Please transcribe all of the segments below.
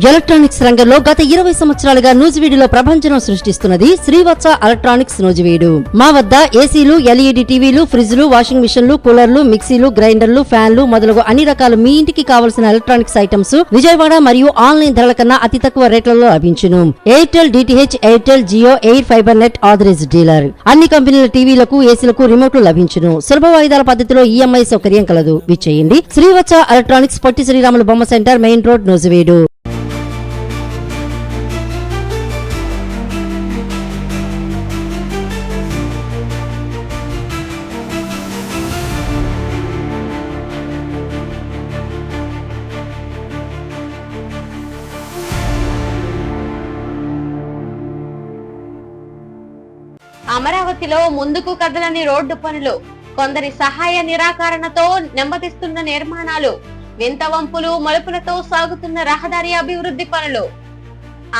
Electronics రంగంలో గత 20 సంవత్సరాలుగా నూజివీడులో ప్రభంజనం సృష్టిస్తున్నది శ్రీవత్స ఎలక్ట్రానిక్స్ నూజివీడు. మా వద్ద ఏసీలు, ఎల్ఈడి టీవీలు, ఫ్రిడ్జ్లు, వాషింగ్ మిషన్లు, కూలర్లు, మిక్సీలు, గ్రైండర్లు, ఫ్యాన్లు మొదలగు అన్ని రకాల మీ ఇంటికి కావలసిన ఎలక్ట్రానిక్స్ ఐటమ్స్ విజయవాడ మరియు ఆన్లైన్ ధరల కన్నా అతి తక్కువ రేట్లలో లభించును. Airtel, DTH, Airtel, Jio, air fiber net authorized dealer. అన్ని కంపెనీల టీవీలకు, ఏసీలకు రిమోట్లు లభించును. సులభ వాయిదాల పద్ధతిలో ఈఎంఐ సౌకర్యం కలదు. విచ్చేయండి శ్రీవత్స ఎలక్ట్రానిక్స్, పొట్టి శ్రీరాములు బొమ్మ సెంటర్, మెయిన్ రోడ్, నూజివీడు. అమరావతిలో ముందుకు కదలని రోడ్డు పనులు, కొందరి సహాయ నిరాకరణతో నెమ్మదిస్తున్న నిర్మాణాలు, వింత వంపులు మలుపులతో సాగుతున్న రహదారి అభివృద్ధి పనులు.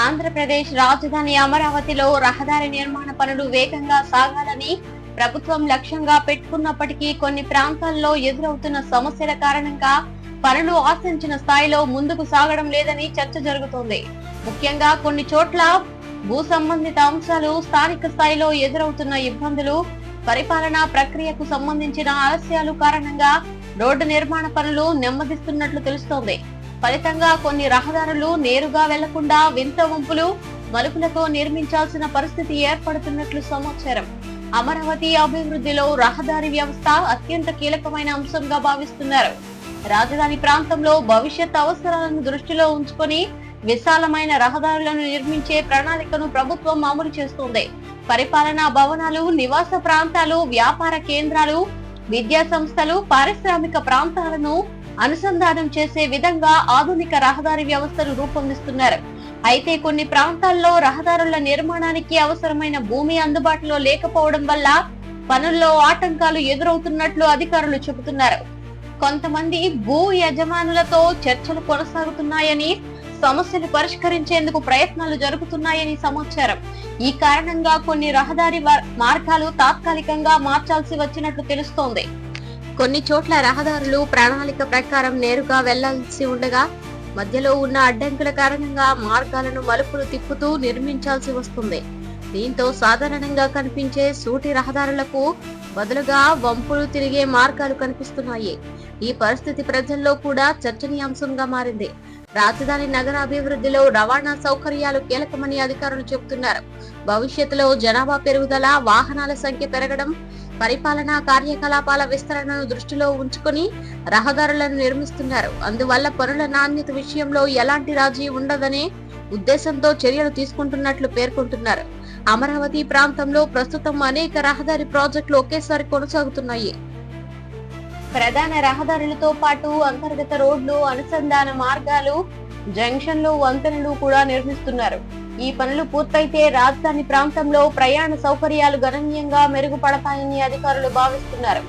ఆంధ్రప్రదేశ్ రాజధాని అమరావతిలో రహదారి నిర్మాణ పనులు వేగంగా సాగాలని ప్రభుత్వం లక్ష్యంగా పెట్టుకున్నప్పటికీ కొన్ని ప్రాంతాల్లో ఎదురవుతున్న సమస్యల కారణంగా పనులు ఆశించిన స్థాయిలో ముందుకు సాగడం లేదని చర్చ జరుగుతోంది. ముఖ్యంగా కొన్ని చోట్ల భూ సంబంధిత అంశాలు, స్థానిక స్థాయిలో ఎదురవుతున్న ఇబ్బందులు, పరిపాలనా ప్రక్రియకు సంబంధించిన ఆలస్యాలు కారణంగా రోడ్డు నిర్మాణ పనులు నెమ్మదిస్తున్నట్లు తెలుస్తోంది. ఫలితంగా కొన్ని రహదారులు నేరుగా వెళ్లకుండా వింత వంపులు మలుపులతో నిర్మించాల్సిన పరిస్థితి ఏర్పడుతున్నట్లు సమాచారం. అమరావతి అభివృద్ధిలో రహదారి వ్యవస్థ అత్యంత కీలకమైన అంశంగా భావిస్తున్నారు. రాజధాని ప్రాంతంలో భవిష్యత్ అవసరాలను దృష్టిలో ఉంచుకొని విశాలమైన రహదారులను నిర్మించే ప్రణాళికను ప్రభుత్వం అమలు చేస్తోంది. పరిపాలనా భవనాలు, నివాస ప్రాంతాలు, వ్యాపార కేంద్రాలు, విద్యా సంస్థలు, పారిశ్రామిక ప్రాంతాలను అనుసంధానం చేసే విధంగా ఆధునిక రహదారి వ్యవస్థను రూపొందిస్తున్నారు. అయితే కొన్ని ప్రాంతాల్లో రహదారుల నిర్మాణానికి అవసరమైన భూమి అందుబాటులో లేకపోవడం వల్ల పనుల్లో ఆటంకాలు ఎదురవుతున్నట్లు అధికారులు చెబుతున్నారు. కొంతమంది భూ యజమానులతో చర్చలు కొనసాగుతున్నాయని, సమస్యలు పరిష్కరించేందుకు ప్రయత్నాలు జరుగుతున్నాయని సమాచారం. ఈ కారణంగా కొన్ని రహదారి మార్గాలు తాత్కాలికంగా మార్చాల్సి వచ్చినట్లు తెలుస్తోంది. కొన్ని చోట్ల రహదారులు ప్రణాళిక ప్రకారం నేరుగా వెళ్లాల్సి ఉండగా మధ్యలో ఉన్న అడ్డంకుల కారణంగా మార్గాలను మలుపులు తిప్పుతూ నిర్మించాల్సి వస్తుంది. దీంతో సాధారణంగా కనిపించే సూటి రహదారులకు బదులుగా వంపులు తిరిగే మార్గాలు కనిపిస్తున్నాయి. ఈ పరిస్థితి ప్రజల్లో కూడా చర్చనీయాంశంగా మారింది. రాజధాని నగర అభివృద్ధిలో రవాణా సౌకర్యాలు కీలకమని అధికారులు చెబుతున్నారు. భవిష్యత్తులో జనాభా పెరుగుదల, వాహనాల సంఖ్య పెరగడం, పరిపాలనా కార్యకలాపాల విస్తరణను దృష్టిలో ఉంచుకొని రహదారులను నిర్మిస్తున్నారు. అందువల్ల పనుల నాణ్యత విషయంలో ఎలాంటి రాజీ ఉండదనే ఉద్దేశంతో చర్యలు తీసుకుంటున్నట్లు పేర్కొంటున్నారు. అమరావతి ప్రాంతంలో ప్రస్తుతం అనేక రహదారి ప్రాజెక్టులు ఒకేసారి కొనసాగుతున్నాయి. ప్రధాన రహదారులతో పాటు అంతర్గత రోడ్లు, అనుసంధాన మార్గాలు, జంక్షన్లు, వంతెనలు కూడా నిర్మిస్తున్నారు. ఈ పనులు పూర్తయితే రాజధాని ప్రాంతంలో ప్రయాణ సౌకర్యాలు గణనీయంగా మెరుగుపడతాయని అధికారులు భావిస్తున్నారు.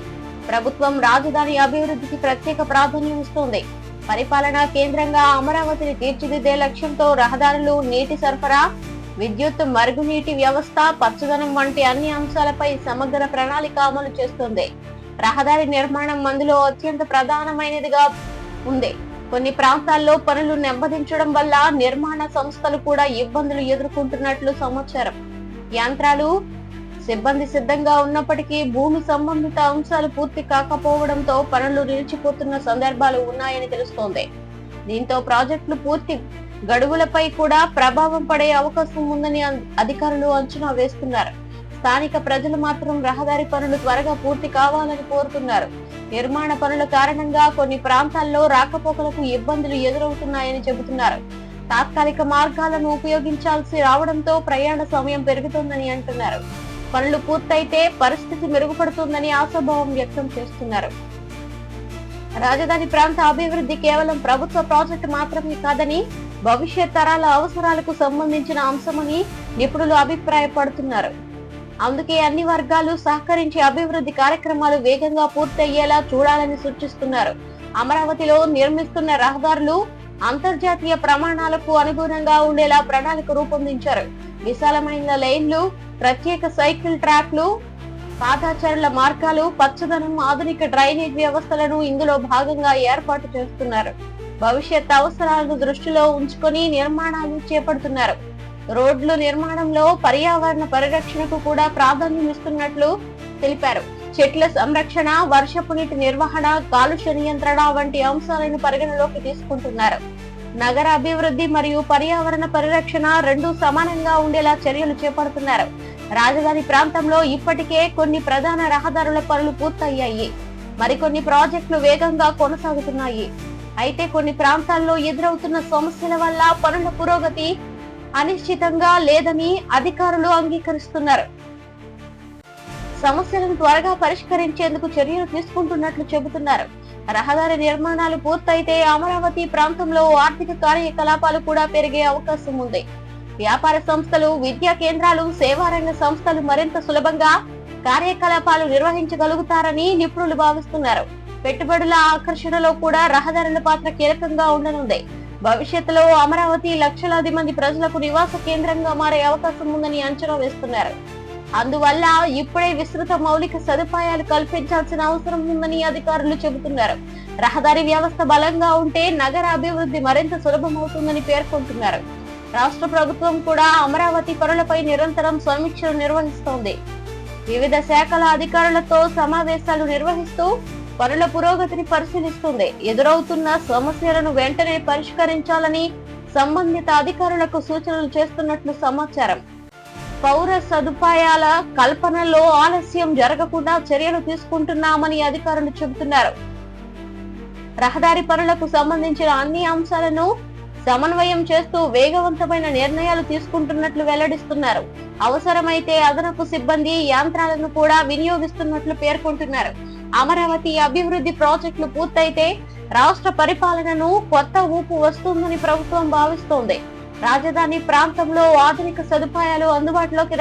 ప్రభుత్వం రాజధాని అభివృద్ధికి ప్రత్యేక ప్రాధాన్యం ఇస్తోంది. పరిపాలనా కేంద్రంగా అమరావతిని తీర్చిదిద్దే లక్ష్యంతో రహదారులు, నీటి సరఫరా, విద్యుత్, మరుగునీటి వ్యవస్థ, పచ్చదనం వంటి అన్ని అంశాలపై సమగ్ర ప్రణాళిక అమలు చేస్తోంది. రహదారి నిర్మాణం అందులో అత్యంత ప్రధానమైనదిగా ఉంది. కొన్ని ప్రాంతాల్లో పనులు నెమ్మదించడం వల్ల నిర్మాణ సంస్థలు కూడా ఇబ్బందులు ఎదుర్కొంటున్నట్లు సమాచారం. యంత్రాలు, సిబ్బంది సిద్ధంగా ఉన్నప్పటికీ భూమి సంబంధిత అంశాలు పూర్తి కాకపోవడంతో పనులు నిలిచిపోతున్న సందర్భాలు ఉన్నాయని తెలుస్తోంది. దీంతో ప్రాజెక్టులు పూర్తి గడువులపై కూడా ప్రభావం పడే అవకాశం ఉందని అధికారులు అంచనా వేస్తున్నారు. స్థానిక ప్రజలు మాత్రం రహదారి పనులు త్వరగా పూర్తి కావాలని కోరుతున్నారు. నిర్మాణ పనుల కారణంగా కొన్ని ప్రాంతాల్లో రాకపోకలకు ఇబ్బందులు ఎదురవుతున్నాయని చెబుతున్నారు. తాత్కాలిక మార్గాలను ఉపయోగించాల్సి రావడంతో ప్రయాణ సమయం పెరుగుతుందని అంటున్నారు. పనులు పూర్తయితే పరిస్థితి మెరుగుపడుతుందని ఆశాభావం వ్యక్తం చేస్తున్నారు. రాజధాని ప్రాంత అభివృద్ధి కేవలం ప్రభుత్వ ప్రాజెక్టు మాత్రమే కాదని, భవిష్యత్ తరాల అవసరాలకు సంబంధించిన అంశమని నిపుణులు అభిప్రాయపడుతున్నారు. అందుకే అన్ని వర్గాలు సహకరించి అభివృద్ధి కార్యక్రమాలు వేగంగా పూర్తయ్యేలా చూడాలని సూచిస్తున్నారు. అమరావతిలో నిర్మిస్తున్న రహదారులు అంతర్జాతీయ ప్రమాణాలకు అనుగుణంగా ఉండేలా ప్రణాళిక రూపొందించారు. విశాలమైన లైన్లు, ప్రత్యేక సైకిల్ ట్రాక్లు, పాదాచారుల మార్గాలు, పచ్చదనం, ఆధునిక డ్రైనేజ్ వ్యవస్థలను ఇందులో భాగంగా ఏర్పాటు చేస్తున్నారు. భవిష్యత్ అవసరాలను దృష్టిలో ఉంచుకొని నిర్మాణాలు చేపడుతున్నారు. రోడ్లు నిర్మాణంలో పర్యావరణ పరిరక్షణకు కూడా ప్రాధాన్యం ఇస్తున్నట్లు తెలిపారు. చెట్ల సంరక్షణ, వర్షపు నీటి నిర్వహణ, కాలుష్య నియంత్రణ వంటి అంశాలను పరిగణలోకి తీసుకుంటున్నారు. నగర అభివృద్ధి మరియు పర్యావరణ పరిరక్షణ రెండూ సమానంగా ఉండేలా చర్యలు చేపడుతున్నారు. రాజధాని ప్రాంతంలో ఇప్పటికే కొన్ని ప్రధాన రహదారుల పనులు పూర్తయ్యాయి. మరికొన్ని ప్రాజెక్టులు వేగంగా కొనసాగుతున్నాయి. అయితే కొన్ని ప్రాంతాల్లో ఎదురవుతున్న సమస్యల వల్ల పనుల పురోగతి అనిశ్చితంగా లేదని అధికారులు అంగీకరిస్తున్నారు. సమస్యలను త్వరగా పరిష్కరించేందుకు చర్యలు తీసుకుంటున్నట్లు చెబుతున్నారు. రహదారి నిర్మాణాలు పూర్తయితే అమరావతి ప్రాంతంలో ఆర్థిక కార్యకలాపాలు కూడా పెరిగే అవకాశం ఉంది. వ్యాపార సంస్థలు, విద్యా కేంద్రాలు, సేవారంగ సంస్థలు మరింత సులభంగా కార్యకలాపాలు నిర్వహించగలుగుతారని నిపుణులు భావిస్తున్నారు. పెట్టుబడుల ఆకర్షణలో కూడా రహదారుల పాత్ర కీలకంగా ఉండనుంది. భవిష్యత్తులో అమరావతి లక్షలాది మంది ప్రజలకు నివాస కేంద్రంగా మారే అవకాశం ఉందని అంచనా వేస్తున్నారు. అందువల్ల ఇప్పుడే విస్తృత మౌలిక సదుపాయాలు కల్పించాల్సిన అవసరం ఉందని అధికారులు చెబుతున్నారు. రహదారి వ్యవస్థ బలంగా ఉంటే నగర అభివృద్ధి మరింత సులభమవుతుందని పేర్కొంటున్నారు. రాష్ట్ర ప్రభుత్వం కూడా అమరావతి పనులపై నిరంతరం సమీక్షలు నిర్వహిస్తోంది. వివిధ శాఖల అధికారులతో సమావేశాలు నిర్వహిస్తూ పనుల పురోగతిని పరిశీలిస్తుంది. ఎదురవుతున్న సమస్యలను వెంటనే పరిష్కరించాలని సంబంధిత అధికారులకు సూచనలు చేస్తున్నట్లు సమాచారం. పౌర సదుపాయాల కల్పనలో ఆలస్యం జరగకుండా చర్యలు తీసుకుంటున్నామని అధికారులు చెబుతున్నారు. రహదారి పనులకు సంబంధించిన అన్ని అంశాలను సమన్వయం చేస్తూ వేగవంతమైన నిర్ణయాలు తీసుకుంటున్నట్లు వెల్లడిస్తున్నారు. అవసరమైతే అదనపు సిబ్బంది, యంత్రాలను కూడా వినియోగిస్తున్నట్లు పేర్కొంటున్నారు. అమరావతి అభివృద్ధి ప్రాజెక్టులు పూర్తయితే రాష్ట్ర పరిపాలనను కొత్త ఊపు వస్తుందని ప్రభుత్వం భావిస్తోంది. రాజధాని ప్రాంతంలో ఆధునిక సదుపాయాలు అందుబాటులోకి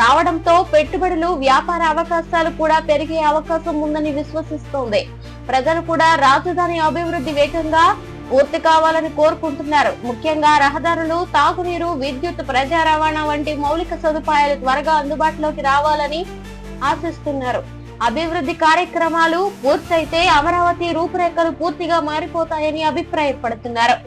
రావడంతో పెట్టుబడులు, వ్యాపార అవకాశాలు కూడా పెరిగే అవకాశం ఉందని విశ్వసిస్తోంది. ప్రజలు కూడా రాజధాని అభివృద్ధి వేగంగా పూర్తి కావాలని కోరుకుంటున్నారు. ముఖ్యంగా రహదారులు, తాగునీరు, విద్యుత్, ప్రజా రవాణా వంటి మౌలిక సదుపాయాలు త్వరగా అందుబాటులోకి రావాలని ఆశిస్తున్నారు. అభివృద్ధి కార్యక్రమాలు పూర్తయితే అమరావతి రూపురేఖలు పూర్తిగా మారిపోతాయని అభిప్రాయపడుతున్నారు.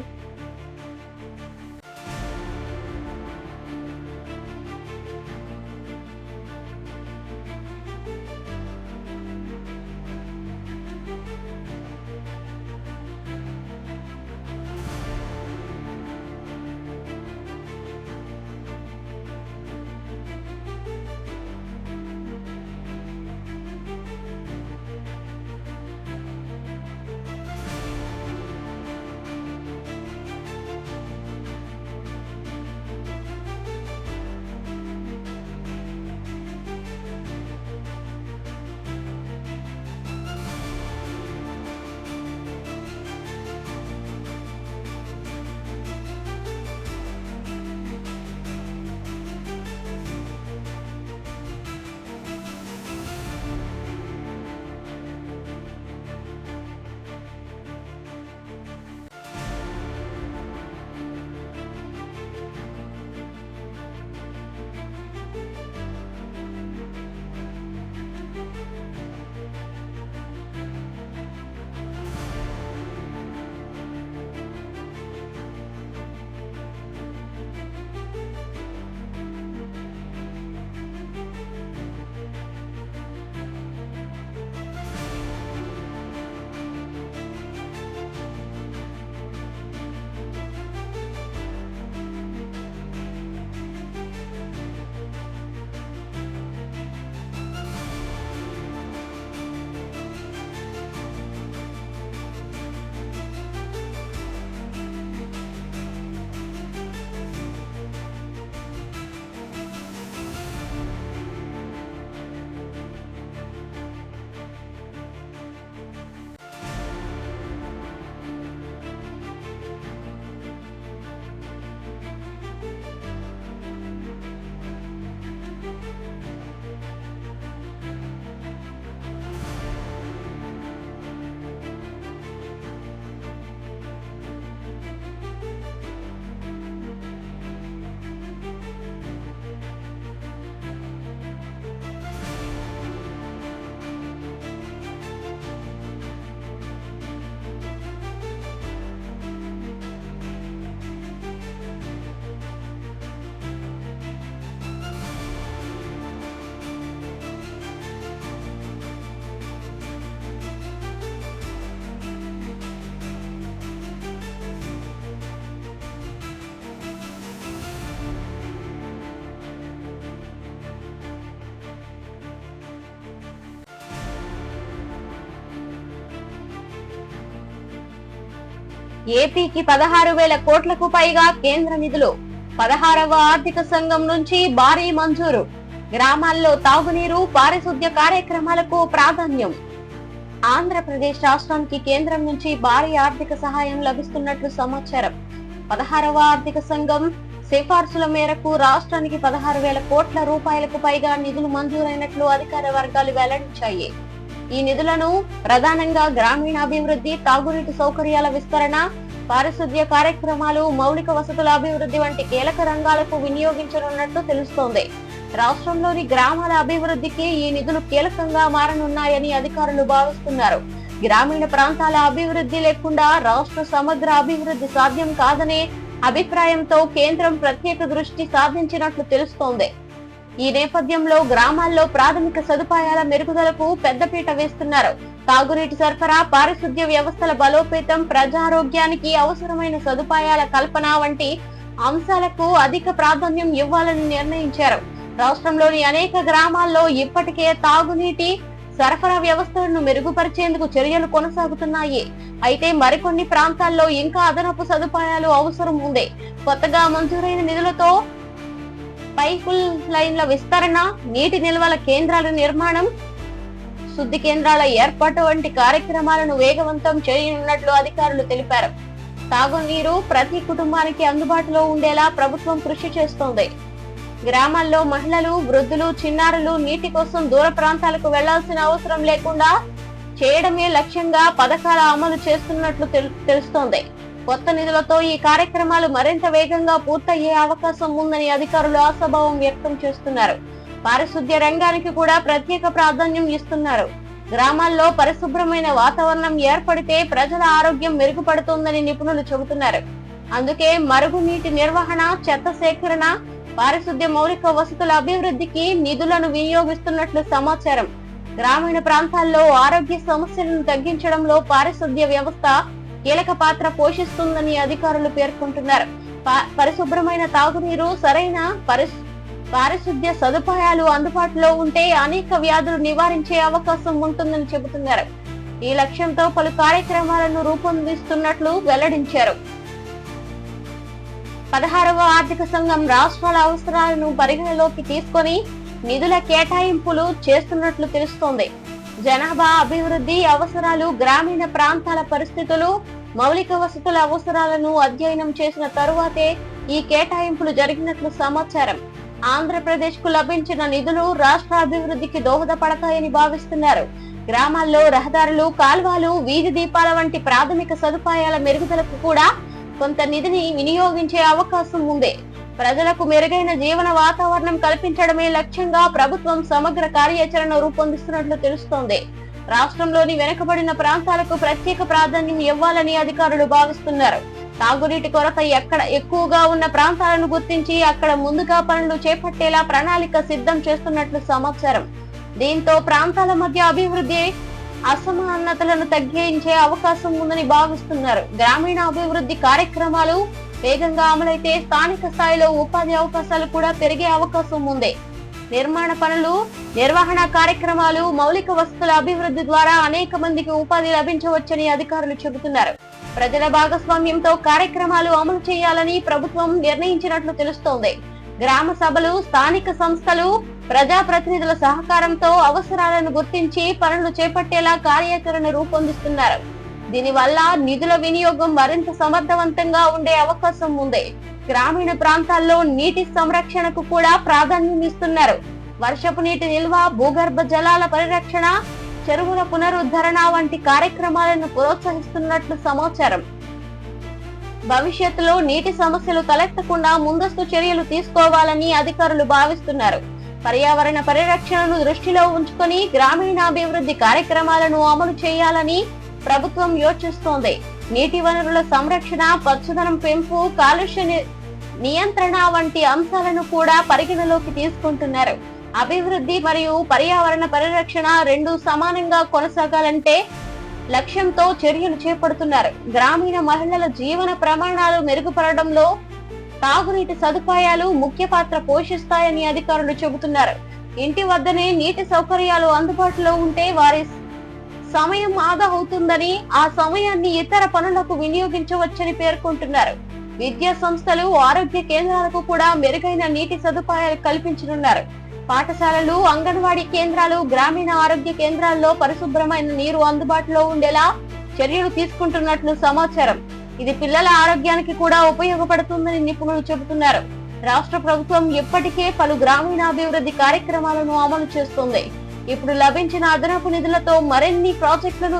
ఏపీకి 16,000 కోట్లకు పైగా కేంద్ర నిధులు. 16వ ఆర్థిక సంఘం నుంచి భారీ మంజూరు. గ్రామాల్లో తాగునీరు, పారిశుద్ధ్య కార్యక్రమాలకు ప్రాధాన్యం. ఆంధ్రప్రదేశ్ రాష్ట్రానికి కేంద్రం నుంచి భారీ ఆర్థిక సహాయం లభిస్తున్నట్లు సమాచారం. 16వ ఆర్థిక సంఘం సిఫార్సుల మేరకు రాష్ట్రానికి 16,000 కోట్ల రూపాయలకు పైగా నిధులు మంజూరైనట్లు అధికార వర్గాలు వెల్లడించాయి. ఈ నిధులను ప్రధానంగా గ్రామీణాభివృద్ధి, తాగునీటి సౌకర్యాల విస్తరణ, పారిశుద్ధ్య కార్యక్రమాలు, మౌలిక వసతుల అభివృద్ధి వంటి కీలక రంగాలకు వినియోగించనున్నట్లు తెలుస్తోంది. రాష్ట్రంలోని గ్రామాల అభివృద్ధికి ఈ నిధులు కీలకంగా మారనున్నాయని అధికారులు భావిస్తున్నారు. గ్రామీణ ప్రాంతాల అభివృద్ధి లేకుండా రాష్ట్ర సమగ్ర అభివృద్ధి సాధ్యం కాదనే అభిప్రాయంతో కేంద్రం ప్రత్యేక దృష్టి సాధించినట్లు తెలుస్తోంది. ఈ నేపథ్యంలో గ్రామాల్లో ప్రాథమిక సదుపాయాల మెరుగుదలకు పెద్దపీట వేస్తున్నారు. తాగునీటి సరఫరా, పారిశుద్ధ్య వ్యవస్థల బలోపేతం, ప్రజారోగ్యానికి అవసరమైన సదుపాయాల కల్పన వంటి అంశాలకు అధిక ప్రాధాన్యం ఇవ్వాలని నిర్ణయించారు. రాష్ట్రంలోని అనేక గ్రామాల్లో ఇప్పటికే తాగునీటి సరఫరా వ్యవస్థలను మెరుగుపరిచేందుకు చర్యలు కొనసాగుతున్నాయి. అయితే మరికొన్ని ప్రాంతాల్లో ఇంకా అదనపు సదుపాయాలు అవసరం ఉంది. కొత్తగా మంజూరైన నిధులతో పైపు లైన్ల విస్తరణ, నీటి నిల్వల కేంద్రాల నిర్మాణం, శుద్ధి కేంద్రాల ఏర్పాటు వంటి కార్యక్రమాలను వేగవంతం చేయనున్నట్లు అధికారులు తెలిపారు. తాగునీరు ప్రతి కుటుంబానికి అందుబాటులో ఉండేలా ప్రభుత్వం కృషి చేస్తోంది. గ్రామాల్లో మహిళలు, వృద్ధులు, చిన్నారులు నీటి కోసం దూర ప్రాంతాలకు వెళ్లాల్సిన అవసరం లేకుండా చేయడమే లక్ష్యంగా పథకాల అమలు చేస్తున్నట్లు తెలుస్తోంది. కొత్త నిధులతో ఈ కార్యక్రమాలు మరింత వేగంగా పూర్తయ్యే అవకాశం ఉందని అధికారులు ఆశాభావం వ్యక్తం చేస్తున్నారు. పారిశుద్ధ్య రంగానికి కూడా ప్రత్యేక ప్రాధాన్యం ఇస్తున్నారు. గ్రామాల్లో పరిశుభ్రమైన వాతావరణం ఏర్పడితే ప్రజల ఆరోగ్యం మెరుగుపడుతుందని నిపుణులు చెబుతున్నారు. అందుకే మరుగునీటి నిర్వహణ, చెత్త సేకరణ, పారిశుద్ధ్య మౌలిక వసతుల అభివృద్ధికి నిధులను వినియోగిస్తున్నట్లు సమాచారం. గ్రామీణ ప్రాంతాల్లో ఆరోగ్య సమస్యలను తగ్గించడంలో పారిశుద్ధ్య వ్యవస్థ కీలక పాత్ర పోషిస్తుందని అధికారులు పేర్కొంటున్నారు. పరిశుభ్రమైన తాగునీరు, సరైన పారిశుద్ధ్య సదుపాయాలు అందుబాటులో ఉంటే అనేక వ్యాధులు నివారించే అవకాశం ఉంటుందని చెబుతున్నారు. ఈ లక్ష్యంతో పలు కార్యక్రమాలను రూపొందిస్తున్నట్లు వెల్లడించారు. 16వ ఆర్థిక సంఘం రాష్ట్రాల అవసరాలను పరిగణలోకి తీసుకొని నిధుల కేటాయింపులు చేస్తున్నట్లు తెలుస్తోంది. జనాభా అభివృద్ధి అవసరాలు, గ్రామీణ ప్రాంతాల పరిస్థితులు, మౌలిక వసతుల అవసరాలను అధ్యయనం చేసిన తరువాతే ఈ కేటాయింపులు జరిగినట్లు సమాచారం. ఆంధ్రప్రదేశ్ కు లభించిన నిధులు రాష్ట్ర అభివృద్ధికి దోహదపడతాయని భావిస్తున్నారు. గ్రామాల్లో రహదారులు, కాల్వలు, వీధి దీపాల వంటి ప్రాథమిక సదుపాయాల మెరుగుదలకు కూడా కొంత నిధిని వినియోగించే అవకాశం ఉంది. ప్రజలకు మెరుగైన జీవన వాతావరణం కల్పించడమే లక్ష్యంగా ప్రభుత్వం సమగ్ర కార్యాచరణ రూపొందిస్తున్నట్లు తెలుస్తోంది. రాష్ట్రంలోని వెనుకబడిన ప్రాంతాలకు ప్రత్యేక ప్రాధాన్యం ఇవ్వాలని అధికారులు భావిస్తున్నారు. తాగునీటి కొరత ఎక్కడ ఎక్కువగా ఉన్న ప్రాంతాలను గుర్తించి అక్కడ ముందుగా పనులు చేపట్టేలా ప్రణాళిక సిద్ధం చేస్తున్నట్లు సమాచారం. దీంతో ప్రాంతాల మధ్య అభివృద్ధి అసమానతలను తగ్గించే అవకాశం ఉందని భావిస్తున్నారు. గ్రామీణ అభివృద్ధి కార్యక్రమాలు వేగంగా అమలైతే స్థానిక స్థాయిలో ఉపాధి అవకాశాలు కూడా పెరిగే అవకాశం ఉంది. నిర్మాణ పనులు, నిర్వహణ కార్యక్రమాలు, మౌలిక వసతుల అభివృద్ధి ద్వారా అనేక మందికి ఉపాధి లభించవచ్చని అధికారులు చెబుతున్నారు. ప్రజల భాగస్వామ్యంతో కార్యక్రమాలు అమలు చేయాలని ప్రభుత్వం నిర్ణయించినట్లు తెలుస్తోంది. గ్రామ సభలు, స్థానిక సంస్థలు, ప్రజాప్రతినిధుల సహకారంతో అవసరాలను గుర్తించి పనులు చేపట్టేలా కార్యాచరణ రూపొందిస్తున్నారు. దీనివల్ల నిధుల వినియోగం మరింత సమర్థవంతంగా ఉండే అవకాశం ఉంది. గ్రామీణ ప్రాంతాల్లో నీటి సంరక్షణకు కూడా ప్రాధాన్యం ఇస్తున్నారు. వర్షపు నీటి నిల్వ, భూగర్భ జలాల పరిరక్షణ, చెరువుల పునరుద్ధరణ వంటి కార్యక్రమాలను ప్రోత్సహిస్తున్నట్లు సమాచారం. భవిష్యత్తులో నీటి సమస్యలు తలెత్తకుండా ముందస్తు చర్యలు తీసుకోవాలని అధికారులు భావిస్తున్నారు. పర్యావరణ పరిరక్షణను దృష్టిలో ఉంచుకొని గ్రామీణాభివృద్ధి కార్యక్రమాలను అమలు చేయాలని ప్రభుత్వం యోచిస్తోంది. నీటి వనరుల సంరక్షణ, పచ్చదనం పెంపు, కాలుష్య నియంత్రణ వంటి అంశాలను కూడా పరిగణలోకి తీసుకుంటున్నారు. అభివృద్ధి మరియు పర్యావరణ పరిరక్షణ రెండు సమానంగా కొనసాగాలంటే లక్ష్యంతో చర్యలు చేపడుతున్నారు. గ్రామీణ మహిళల జీవన ప్రమాణాలు మెరుగుపడడంలో తాగునీటి సదుపాయాలు ముఖ్య పాత్ర పోషిస్తాయని అధికారులు చెబుతున్నారు. ఇంటి వద్దనే నీటి సౌకర్యాలు అందుబాటులో ఉంటే వారి సమయం ఆదా అవుతుందని, ఆ సమయాన్ని ఇతర పనులకు వినియోగించవచ్చని పేర్కొంటున్నారు. విద్యా సంస్థలు, ఆరోగ్య కేంద్రాలకు కూడా మెరుగైన నీటి సదుపాయాలు కల్పించనున్నారు. పాఠశాలలు, అంగన్వాడీ కేంద్రాలు, గ్రామీణ ఆరోగ్య కేంద్రాల్లో పరిశుభ్రమైన నీరు అందుబాటులో ఉండేలా చర్యలు తీసుకుంటున్నట్లు సమాచారం. ఇది పిల్లల ఆరోగ్యానికి కూడా ఉపయోగపడుతుందని నిపుణులు చెబుతున్నారు. రాష్ట్ర ప్రభుత్వం ఇప్పటికే పలు గ్రామీణాభివృద్ధి కార్యక్రమాలను అమలు చేస్తుంది. ఇప్పుడు లభించిన అదనపు నిధులతో మరిన్ని ప్రాజెక్టులను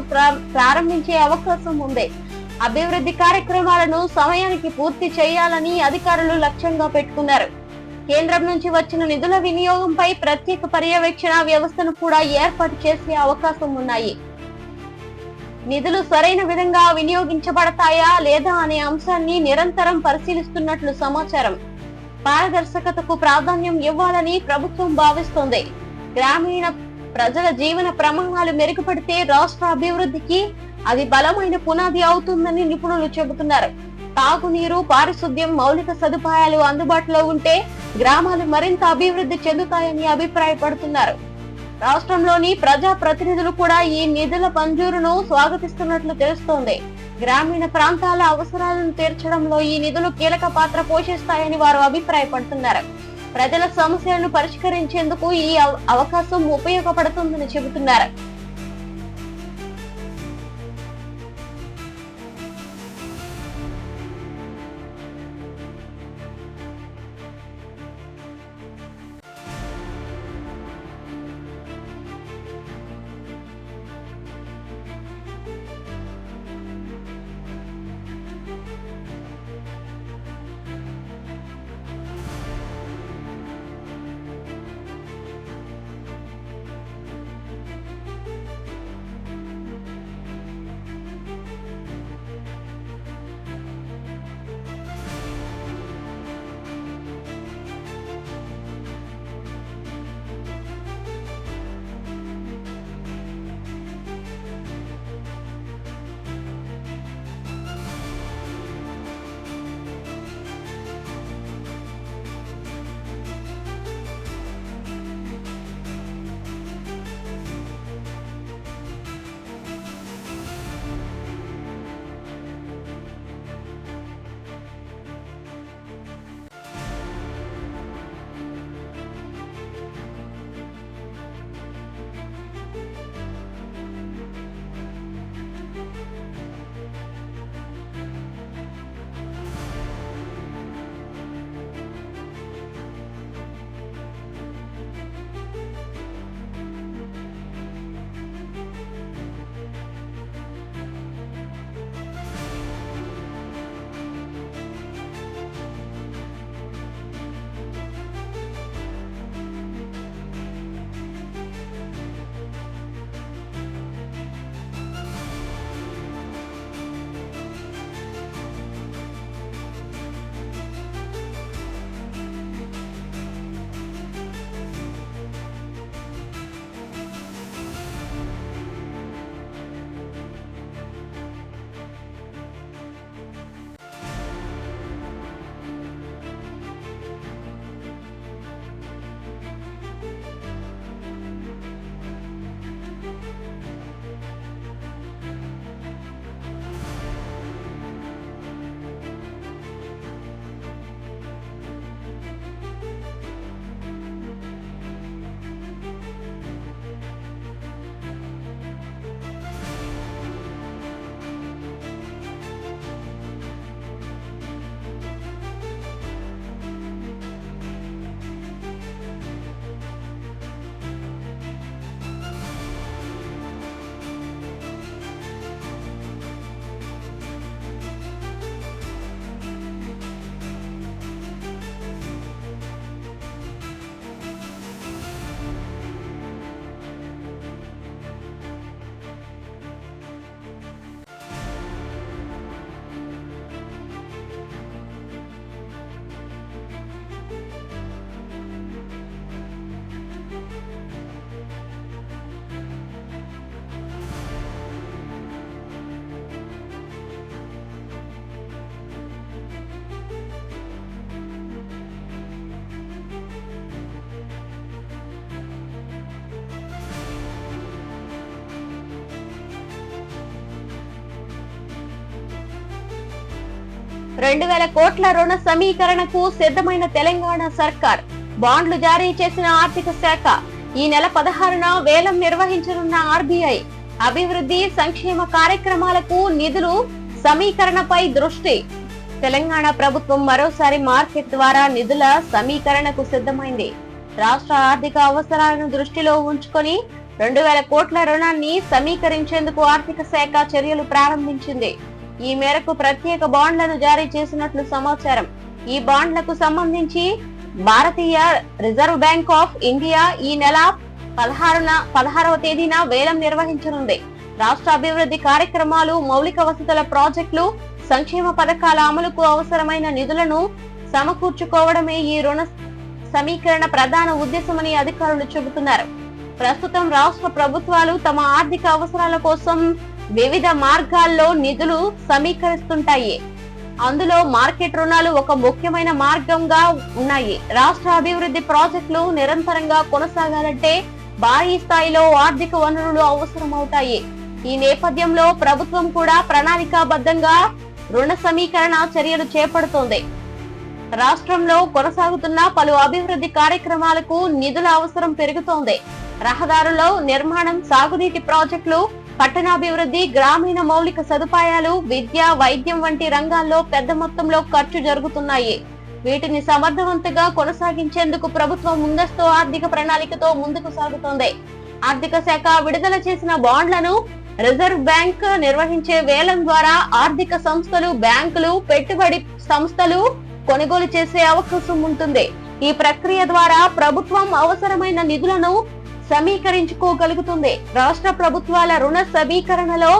ప్రారంభించే అవకాశం ఉంది. అభివృద్ధి కార్యక్రమాలను సమయానికి పూర్తి చేయాలని అధికారులు లక్ష్యంగా పెట్టుకున్నారు. కేంద్రం నుంచి వచ్చిన నిధుల వినియోగంపై ప్రత్యేక పర్యవేక్షణ వ్యవస్థను కూడా ఏర్పాటు చేసే అవకాశం ఉన్నాయి. నిధులు సరైన విధంగా వినియోగించబడతాయా లేదా అనే అంశాన్ని నిరంతరం పరిశీలిస్తున్నట్లు సమాచారం. పారదర్శకతకు ప్రాధాన్యం ఇవ్వాలని ప్రభుత్వం భావిస్తోంది. గ్రామీణ ప్రజల జీవన ప్రమాణాలు మెరుగుపడితే రాష్ట్ర అభివృద్ధికి అది బలమైన పునాది అవుతుందని నిపుణులు చెబుతున్నారు. తాగునీరు, పారిశుద్ధ్యం, మౌలిక సదుపాయాలు అందుబాటులో ఉంటే గ్రామాలు మరింత అభివృద్ధి చెందుతాయని అభిప్రాయపడుతున్నారు. రాష్ట్రంలోని ప్రజా ప్రతినిధులు కూడా ఈ నిధుల మంజూరును స్వాగతిస్తున్నట్లు తెలుస్తోంది. గ్రామీణ ప్రాంతాల అవసరాలను తీర్చడంలో ఈ నిధులు కీలక పాత్ర పోషిస్తాయని వారు అభిప్రాయపడుతున్నారు. ప్రజల సమస్యలను పరిష్కరించేందుకు ఈ అవకాశం ఉపయోగపడుతుందని చెబుతున్నారు. 2,000 కోట్ల రుణ సమీకరణకు సిద్ధమైన తెలంగాణ సర్కార్. బాండ్లు జారీ చేసిన ఆర్థిక శాఖ. ఈ నెల 16న వేలం నిర్వహించనున్న ఆర్బీఐ. అభివృద్ధి సంక్షేమ కార్యక్రమాలకు నిధులు సమీకరణపై దృష్టి. తెలంగాణ ప్రభుత్వం మరోసారి మార్కెట్ ద్వారా నిధుల సమీకరణకు సిద్ధమైంది. రాష్ట్ర ఆర్థిక అవసరాలను దృష్టిలో ఉంచుకొని 2,000 కోట్ల రుణాన్ని సమీకరించేందుకు ఆర్థిక శాఖ చర్యలు ప్రారంభించింది. ఈ మేరకు ప్రత్యేక బాండ్లను జారీ చేసినట్లు సమాచారం. ఈ బాండ్లకు సంబంధించి భారతీయ రిజర్వ్ బ్యాంక్ ఆఫ్ ఇండియా ఈ నెల 16వ తేదీన వేలం నిర్వహించనుంది. రాష్ట్ర అభివృద్ధి కార్యక్రమాలు, మౌలిక వసతుల ప్రాజెక్టులు, సంక్షేమ పథకాల అమలుకు అవసరమైన నిధులను సమకూర్చుకోవడమే ఈ రుణ సమీకరణ ప్రధాన ఉద్దేశమని అధికారులు చెబుతున్నారు. ప్రస్తుతం రాష్ట్ర ప్రభుత్వాలు తమ ఆర్థిక అవసరాల కోసం వివిధ మార్గాల్లో నిధులు సమీకరిస్తుంటాయి. అందులో మార్కెట్ రుణాలు ఒక ముఖ్యమైన మార్గంగా ఉన్నాయి. రాష్ట్ర అభివృద్ధి ప్రాజెక్టులు నిరంతరంగా కొనసాగాలంటే భారీ స్థాయిలో ఆర్థిక వనరులు అవసరమవుతాయి. ఈ నేపథ్యంలో ప్రభుత్వం కూడా ప్రణాళికాబద్ధంగా రుణ సమీకరణ చర్యలు చేపడుతోంది. రాష్ట్రంలో కొనసాగుతున్న పలు అభివృద్ధి కార్యక్రమాలకు నిధుల అవసరం పెరుగుతోంది. రహదారుల నిర్మాణం, సాగునీటి ప్రాజెక్టులు, పట్టణాభివృద్ధి, గ్రామీణ మౌలిక సదుపాయాలు, విద్య, వైద్యం వంటి రంగాల్లో పెద్ద మొత్తంలో ఖర్చు జరుగుతున్నాయి. వీటిని సమర్థవంతంగా కొనసాగించేందుకు ప్రభుత్వం ముందస్తు ఆర్థిక ప్రణాళికతో ముందుకు సాగుతోంది. ఆర్థిక శాఖ విడుదల చేసిన బాండ్లను రిజర్వ్ బ్యాంక్ నిర్వహించే వేలం ద్వారా ఆర్థిక సంస్థలు, బ్యాంకులు, పెట్టుబడి సంస్థలు కొనుగోలు చేసే అవకాశం ఉంటుంది. ఈ ప్రక్రియ ద్వారా ప్రభుత్వం అవసరమైన నిధులను సమీకరించుకోగలుగుతుంది. రాష్ట్ర ప్రభుత్వాల రుణ సమీకరణలో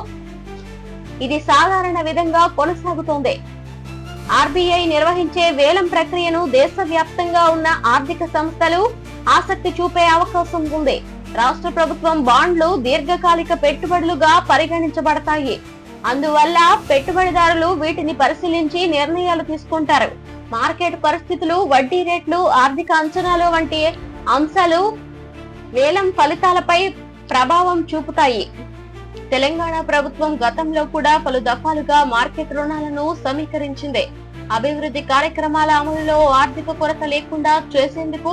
ఇది సాధారణ విధంగా కొనసాగుతోంది. ఆర్బీఐ నిర్వహించే వేలం ప్రక్రియను దేశవ్యాప్తంగా ఉన్న ఆర్థిక సంస్థలు ఆసక్తి చూపే అవకాశం ఉంది. రాష్ట్ర ప్రభుత్వం బాండ్లు దీర్ఘకాలిక పెట్టుబడులుగా పరిగణించబడతాయి. అందువల్ల పెట్టుబడిదారులు వీటిని పరిశీలించి నిర్ణయాలు తీసుకుంటారు. మార్కెట్ పరిస్థితులు, వడ్డీ రేట్లు, ఆర్థిక అంచనాలు వంటి అంశాలు వేలం ఫలితాలపై ప్రభావం చూపుతాయి. తెలంగాణ ప్రభుత్వం గతంలో కూడా పలు దఫాలుగా మార్కెట్ రుణాలను సమీకరించింది. అభివృద్ధి కార్యక్రమాల అమలులో ఆర్థిక కొరత లేకుండా చేసేందుకు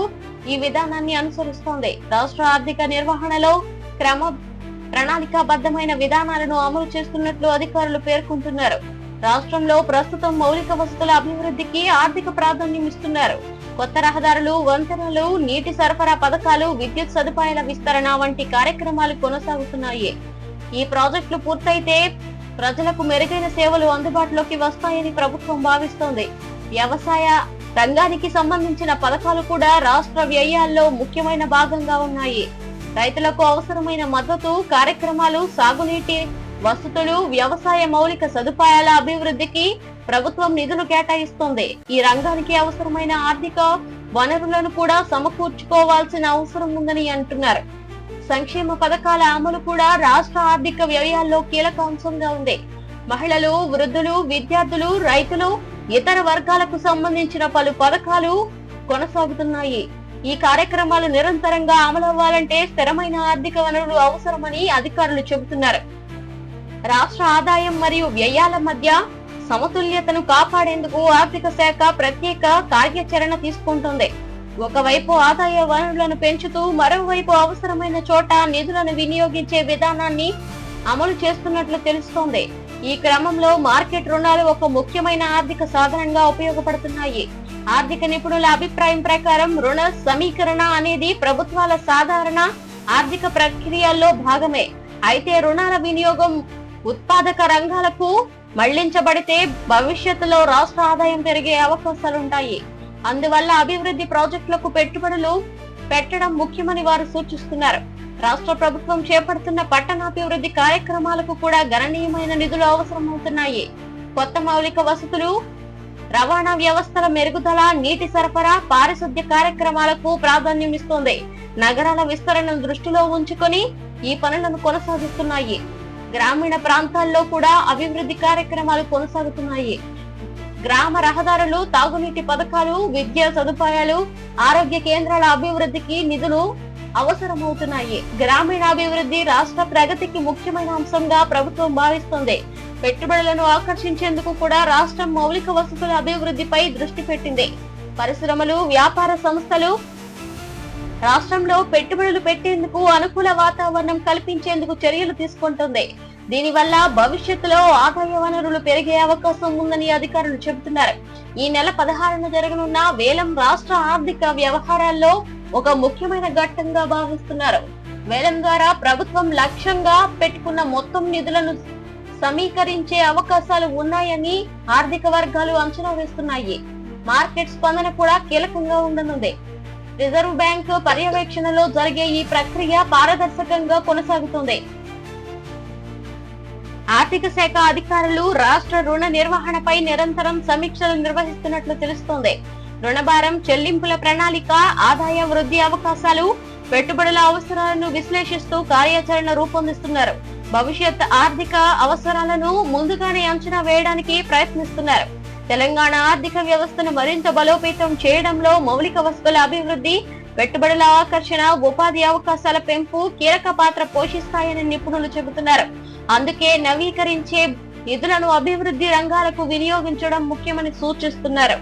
ఈ విధానాన్ని అనుసరిస్తోంది. రాష్ట్ర ఆర్థిక నిర్వహణలో ప్రణాళికాబద్ధమైన విధానాలను అమలు చేస్తున్నట్లు అధికారులు పేర్కొంటున్నారు. రాష్ట్రంలో ప్రస్తుతం మౌలిక వసతుల అభివృద్ధికి ఆర్థిక ప్రాధాన్యం ఇస్తున్నారు. కొత్త రహదారులు, వంతెనలు, నీటి సరఫరా పథకాలు, విద్యుత్ సదుపాయాల విస్తరణ వంటి కార్యక్రమాలు కొనసాగుతున్నాయి. ఈ ప్రాజెక్టులు పూర్తయితే ప్రజలకు మెరుగైన సేవలు అందుబాటులోకి వస్తాయని ప్రభుత్వం భావిస్తోంది. వ్యవసాయ రంగానికి సంబంధించిన పథకాలు కూడా రాష్ట్ర వ్యయాల్లో ముఖ్యమైన భాగంగా ఉన్నాయి. రైతులకు అవసరమైన మద్దతు కార్యక్రమాలు, సాగునీటి వసతులు, వ్యవసాయ మౌలిక సదుపాయాల అభివృద్ధికి ప్రభుత్వం నిధులు కేటాయిస్తోంది. ఈ రంగానికి అవసరమైన ఆర్థిక వనరులను కూడా సమకూర్చుకోవాల్సిన అవసరం ఉందని అంటున్నారు. సంక్షేమ పథకాల అమలు కూడా రాష్ట్ర ఆర్థిక వ్యయాల్లో కీలక అంశంగా ఉంది. మహిళలు, వృద్ధులు, విద్యార్థులు, రైతులు, ఇతర వర్గాలకు సంబంధించిన పలు పథకాలు కొనసాగుతున్నాయి. ఈ కార్యక్రమాలు నిరంతరంగా అమలవ్వాలంటే స్థిరమైన ఆర్థిక వనరులు అవసరమని అధికారులు చెబుతున్నారు. రాష్ట్ర ఆదాయం మరియు వ్యయాల మధ్య సమతుల్యతను కాపాడేందుకు ఆర్థిక శాఖ ప్రత్యేక కార్యాచరణ తీసుకుంటుంది. ఒకవైపు ఆదాయ వనరులను పెంచుతూ మరోవైపు అవసరమైన చోట నిధులను వినియోగించే విధానాన్ని అమలు చేస్తున్నట్లు తెలుస్తోంది. ఈ క్రమంలో మార్కెట్ రుణాలు ఒక ముఖ్యమైన ఆర్థిక సాధనంగా ఉపయోగపడుతున్నాయి. ఆర్థిక నిపుణుల అభిప్రాయం ప్రకారం రుణ సమీకరణ అనేది ప్రభుత్వాల సాధారణ ఆర్థిక ప్రక్రియల్లో భాగమే. అయితే రుణాల వినియోగం ఉత్పాదక రంగాలకు మళ్లించబడితే భవిష్యత్తులో రాష్ట్ర ఆదాయం పెరిగే అవకాశాలుంటాయి. అందువల్ల అభివృద్ధి ప్రాజెక్టులకు పెట్టుబడులు పెట్టడం ముఖ్యమని వారు సూచిస్తున్నారు. రాష్ట్ర ప్రభుత్వం చేపడుతున్న పట్టణాభివృద్ధి కార్యక్రమాలకు కూడా గణనీయమైన నిధులు అవసరమవుతున్నాయి. కొత్త మౌలిక వసతులు, రవాణా వ్యవస్థల మెరుగుదల, నీటి సరఫరా, పారిశుద్ధ్య కార్యక్రమాలకు ప్రాధాన్యం ఇస్తోంది. నగరాల విస్తరణను దృష్టిలో ఉంచుకొని ఈ పనులను కొనసాగిస్తున్నాయి. గ్రామీణ ప్రాంతాల్లో కూడా అభివృద్ధి కార్యక్రమాలు కొనసాగుతున్నాయి. గ్రామ రహదారులు, తాగునీటి పథకాలు, విద్యా సదుపాయాలు, ఆరోగ్య కేంద్రాల అభివృద్ధికి నిధులు అవసరమవుతున్నాయి. గ్రామీణాభివృద్ధి రాష్ట్ర ప్రగతికి ముఖ్యమైన అంశంగా ప్రభుత్వం భావిస్తోంది. పెట్టుబడులను ఆకర్షించేందుకు కూడా రాష్ట్రం మౌలిక వసతుల అభివృద్ధిపై దృష్టి పెట్టింది. పరిశ్రమలు, వ్యాపార సంస్థలు రాష్ట్రంలో పెట్టుబడులు పెట్టేందుకు అనుకూల వాతావరణం కల్పించేందుకు చర్యలు తీసుకుంటుంది. దీనివల్ల భవిష్యత్తులో ఆదాయ వనరులు పెరిగే అవకాశం ఉందని అధికారులు చెబుతున్నారు. ఈ నెల 16న జరగనున్న వేలం రాష్ట్ర ఆర్థిక వ్యవహారాల్లో ఒక ముఖ్యమైన ఘట్టంగా భావిస్తున్నారు. వేలం ద్వారా ప్రభుత్వం లక్ష్యంగా పెట్టుకున్న మొత్తం నిధులను సమీకరించే అవకాశాలు ఉన్నాయని ఆర్థిక వర్గాలు అంచనా వేస్తున్నాయి. మార్కెట్ స్పందన కూడా కీలకంగా ఉండనుంది. రిజర్వ్ బ్యాంక్ పర్యవేక్షణలో జరిగే ఈ ప్రక్రియ పారదర్శకంగా కొనసాగుతుంది. ఆర్థిక శాఖ అధికారులు రాష్ట్ర రుణ నిర్వహణపై నిరంతరం సమీక్షలు నిర్వహిస్తున్నట్లు తెలుస్తోంది. రుణభారం, చెల్లింపుల ప్రణాళిక, ఆదాయ వృద్ధి అవకాశాలు, పెట్టుబడుల అవసరాలను విశ్లేషిస్తూ కార్యాచరణ రూపొందిస్తున్నారు. భవిష్యత్ ఆర్థిక అవసరాలను ముందుగానే అంచనా వేయడానికి ప్రయత్నిస్తున్నారు. తెలంగాణ ఆర్థిక వ్యవస్థను మరింత బలోపేతం చేయడంలో మౌలిక వసతుల అభివృద్ధి, పెట్టుబడుల ఆకర్షణ, ఉపాధి అవకాశాల పెంపు కీలక పాత్ర పోషిస్తాయని నిపుణులు చెబుతున్నారు. అందుకే నవీకరించే నిధులను అభివృద్ధి రంగాలకు వినియోగించడం ముఖ్యమని సూచిస్తున్నారు.